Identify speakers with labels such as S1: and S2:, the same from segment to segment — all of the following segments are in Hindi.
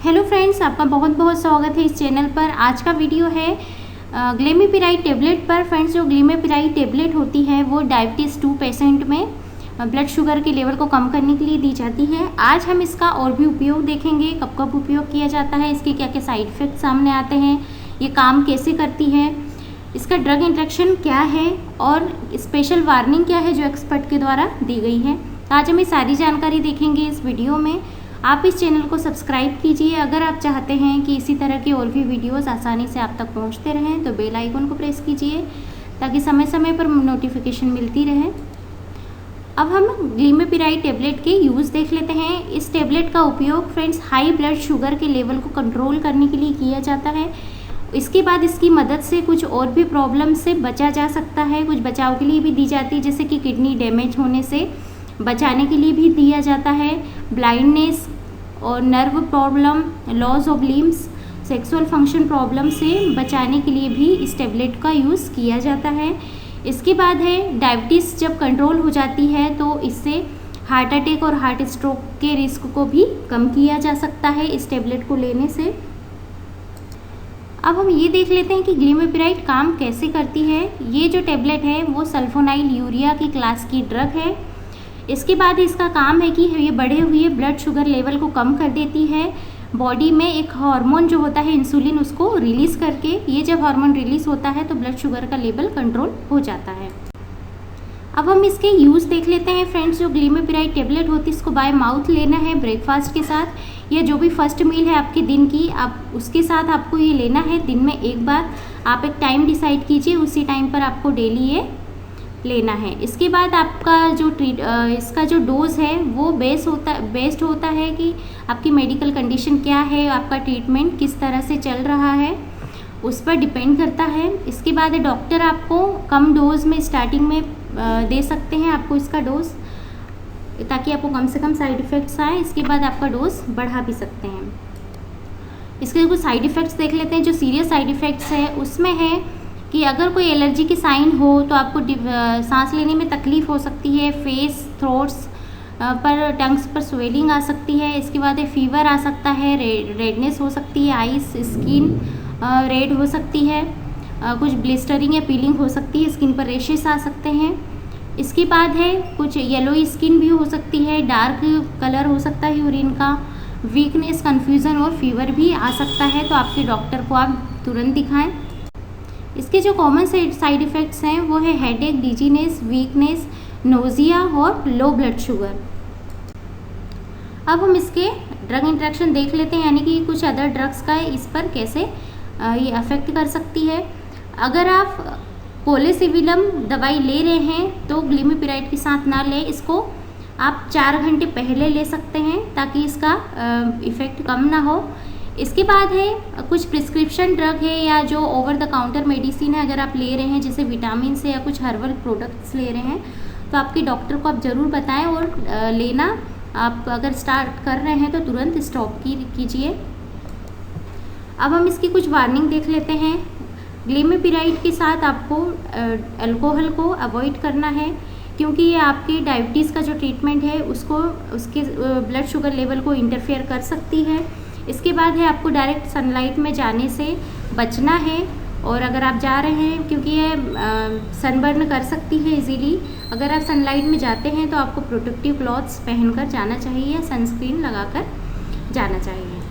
S1: हेलो फ्रेंड्स, आपका बहुत बहुत स्वागत है इस चैनल पर। आज का वीडियो है ग्लीमिपिराइड टेबलेट पर। फ्रेंड्स, जो ग्लीमिपिराइड टेबलेट होती है वो डायबिटीज़ 2 पेशेंट में ब्लड शुगर के लेवल को कम करने के लिए दी जाती है। आज हम इसका और भी उपयोग देखेंगे, कब कब उपयोग किया जाता है, इसके क्या क्या साइड इफ़ेक्ट सामने आते हैं, ये काम कैसे करती है, इसका ड्रग इंटरेक्शन क्या है और स्पेशल वार्निंग क्या है जो एक्सपर्ट के द्वारा दी गई है। आज हम ये सारी जानकारी देखेंगे इस वीडियो में। आप इस चैनल को सब्सक्राइब कीजिए अगर आप चाहते हैं कि इसी तरह की और भी वीडियोस आसानी से आप तक पहुंचते रहें, तो बेल आइकन को प्रेस कीजिए ताकि समय समय पर नोटिफिकेशन मिलती रहे। अब हम ग्लीमिपिराइड टेबलेट के यूज़ देख लेते हैं। इस टेबलेट का उपयोग फ्रेंड्स हाई ब्लड शुगर के लेवल को कंट्रोल करने के लिए किया जाता है। इसके बाद इसकी मदद से कुछ और भी प्रॉब्लम से बचा जा सकता है, कुछ बचाव के लिए भी दी जाती है, जैसे कि किडनी डैमेज होने से बचाने के लिए भी दिया जाता है, ब्लाइंडनेस और nerve problem, loss of limbs, sexual function problem से बचाने के लिए भी इस टेबलेट का यूज़ किया जाता है। इसके बाद है डायबिटीज़ जब कंट्रोल हो जाती है तो इससे हार्ट अटैक और हार्ट स्ट्रोक के रिस्क को भी कम किया जा सकता है इस टेबलेट को लेने से। अब हम ये देख लेते हैं कि ग्लीमिपिराइड काम कैसे करती है। ये जो टेबलेट है वो सल्फोनाइल यूरिया की क्लास की ड्रग है। इसके बाद इसका काम है कि ये बढ़े हुए ब्लड शुगर लेवल को कम कर देती है। बॉडी में एक हार्मोन जो होता है इंसुलिन, उसको रिलीज़ करके, ये जब हार्मोन रिलीज़ होता है तो ब्लड शुगर का लेवल कंट्रोल हो जाता है। अब हम इसके यूज़ देख लेते हैं। फ्रेंड्स, जो ग्लीमिपिराइड टेबलेट होती है इसको बाय माउथ लेना है ब्रेकफास्ट के साथ, या जो भी फर्स्ट मील है आपके दिन की, आप उसके साथ आपको ये लेना है दिन में एक बार। आप एक टाइम डिसाइड कीजिए, उसी टाइम पर आपको डेली ये लेना है। इसके बाद आपका जो इसका जो डोज है वो बेस्ड होता है कि आपकी मेडिकल कंडीशन क्या है, आपका ट्रीटमेंट किस तरह से चल रहा है, उस पर डिपेंड करता है। इसके बाद डॉक्टर आपको कम डोज में स्टार्टिंग में दे सकते हैं आपको इसका डोज, ताकि आपको कम से कम साइड इफ़ेक्ट्स आए। इसके बाद आपका डोज बढ़ा भी सकते हैं। इसके कुछ साइड इफ़ेक्ट्स देख लेते हैं। जो सीरियस साइड इफ़ेक्ट्स है उसमें है कि अगर कोई एलर्जी की साइन हो तो आपको सांस लेने में तकलीफ़ हो सकती है, फेस, थ्रोट्स पर, टंग्स पर स्वेलिंग आ सकती है। इसके बाद फीवर आ सकता है, रेडनेस हो सकती है, आइस, स्किन रेड हो सकती है, कुछ ब्लिस्टरिंग या पीलिंग हो सकती है, स्किन पर रेशेस आ सकते हैं। इसके बाद है कुछ येलो स्किन भी हो सकती है, डार्क कलर हो सकता है यूरिन का, वीकनेस, कन्फ्यूज़न और फीवर भी आ सकता है। तो आपके डॉक्टर को आप तुरंत दिखाएं। इसके जो कॉमन साइड इफ़ेक्ट्स हैं वो है हेडेक, डिजीनेस, वीकनेस, नोज़िया और लो ब्लड शुगर। अब हम इसके ड्रग इंटरेक्शन देख लेते हैं, यानी कि कुछ अदर ड्रग्स का इस पर कैसे ये अफेक्ट कर सकती है। अगर आप कोलेसिविलम दवाई ले रहे हैं तो ग्लीमिपिराइड के साथ ना लें। इसको आप 4 घंटे पहले ले सकते हैं ताकि इसका इफ़ेक्ट कम ना हो। इसके बाद है कुछ प्रिस्क्रिप्शन ड्रग है या जो ओवर द काउंटर मेडिसिन है, अगर आप ले रहे हैं जैसे विटामिन से या कुछ हर्बल प्रोडक्ट्स ले रहे हैं तो आपके डॉक्टर को आप ज़रूर बताएं और लेना आप अगर स्टार्ट कर रहे हैं तो तुरंत स्टॉप कीजिए। अब हम इसकी कुछ वार्निंग देख लेते हैं। ग्लीमिपिराइड के साथ आपको अल्कोहल को अवॉइड करना है, क्योंकि ये आपके डायबिटीज़ का जो ट्रीटमेंट है उसके ब्लड शुगर लेवल को इंटरफेयर कर सकती है। इसके बाद है आपको डायरेक्ट सनलाइट में जाने से बचना है, और अगर आप जा रहे हैं, क्योंकि ये सनबर्न कर सकती है इजीली, अगर आप सनलाइट में जाते हैं तो आपको प्रोटेक्टिव क्लॉथ्स पहनकर जाना चाहिए, सनस्क्रीन लगाकर जाना चाहिए।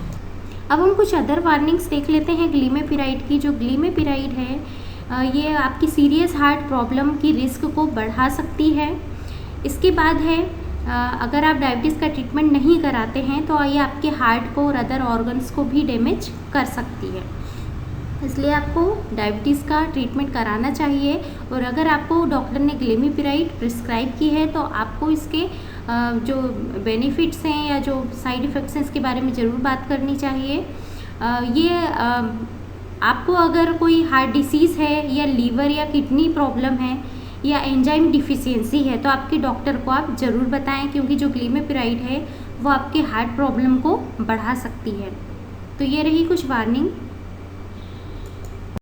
S1: अब हम कुछ अदर वार्निंग्स देख लेते हैं ग्लीमिपिराइड की। जो ग्लीमिपिराइड है ये आपकी सीरियस हार्ट प्रॉब्लम की रिस्क को बढ़ा सकती है। इसके बाद है अगर आप डायबिटीज़ का ट्रीटमेंट नहीं कराते हैं तो ये आपके हार्ट को और अदर ऑर्गन्स को भी डैमेज कर सकती है, इसलिए आपको डायबिटीज़ का ट्रीटमेंट कराना चाहिए। और अगर आपको डॉक्टर ने ग्लीमिपिराइड प्रिस्क्राइब की है तो आपको इसके जो बेनिफिट्स हैं या जो साइड इफ़ेक्ट्स हैं इसके बारे में ज़रूर बात करनी चाहिए। ये आपको अगर कोई हार्ट डिसीज़ है या लीवर या किडनी प्रॉब्लम है या एंजाइम डिफिशियंसी है तो आपके डॉक्टर को आप ज़रूर बताएं, क्योंकि जो ग्लीमिपिराइड है वो आपके हार्ट प्रॉब्लम को बढ़ा सकती है। तो ये रही कुछ वार्निंग।